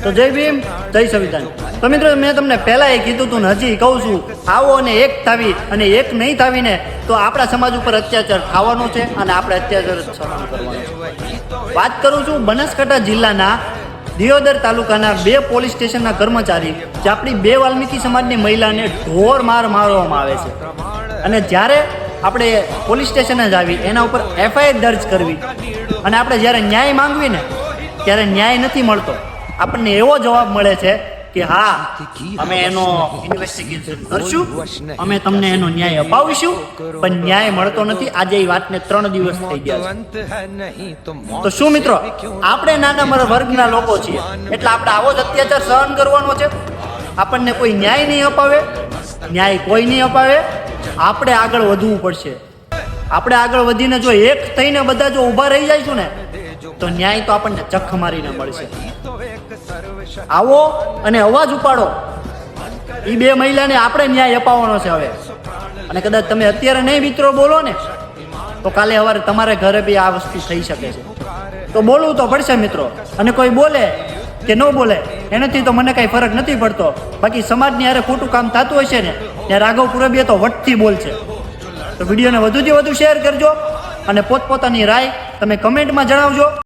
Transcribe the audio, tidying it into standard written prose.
તો જય ભીમ, જય સંવિધાન. તો મિત્રો, મેં તમને પહેલા એ કીધું હતું ને હજી કહું છું, આવો અને એક થાવી અને એક નહીં થાવીને તો આપણા સમાજ ઉપર અત્યાચાર થવાનો છે અને આપણે અત્યાચાર સહન કરવાનો છે. વાત કરું છું બનાસકાંઠા જિલ્લાના દિયોદર તાલુકાના 2 પોલીસ સ્ટેશનના કર્મચારી, જે આપણી 2 વાલ્મીકી સમાજની મહિલાને ઢોર માર મારવામાં આવે છે. અને જ્યારે આપણે પોલીસ સ્ટેશને જ આવી એના ઉપર FIR દર્જ કરવી અને આપણે જ્યારે ન્યાય માંગવી ને ત્યારે ન્યાય નથી મળતો. આપણને એવો જવાબ મળે છે કે હા, અમે એનો ઇન્વેસ્ટિગેશન કરશું, અમે તમને એનો ન્યાય અપાવીશું, પણ ન્યાય મળતો નથી. આજે એ વાતને 3 દિવસ થઈ ગયા છે. તો શું મિત્રો, આપણે નાના વર્ગના લોકો છીએ એટલે આપણે આવો જ અત્યાચાર સહન કરવાનો છે? આપણને કોઈ ન્યાય નહીં અપાવે, ન્યાય કોઈ નહીં અપાવે, આપણે આગળ વધવું પડશે. આપણે આગળ વધીને જો એક થઈને બધા જો ઊભા રહી જઈશું ને તો ન્યાય તો આપણને ચખ મારીને મળશે. આવો અને અવાજ ઉપાડો. એ 2 મહિલાને આપણે ન્યાય અપાવવાનો છે હવે. અને કદાચ તમે અત્યારે નહીં મિત્રો બોલો ને તો કાલે સવારે તમારે ઘરે બી આ વસ્તુ થઈ શકે છે. તો બોલવું તો પડશે મિત્રો. અને કોઈ બોલે કે ન બોલે એનાથી તો મને કાંઈ ફરક નથી પડતો. બાકી સમાજની હારે ખોટું કામ થતું હશે ને ત્યાં રાઘવ પુરબિયા તો વટથી બોલશે. તો વિડીયોને વધુથી વધુ શેર કરજો અને પોતપોતાની રાય તમે કમેન્ટમાં જણાવજો.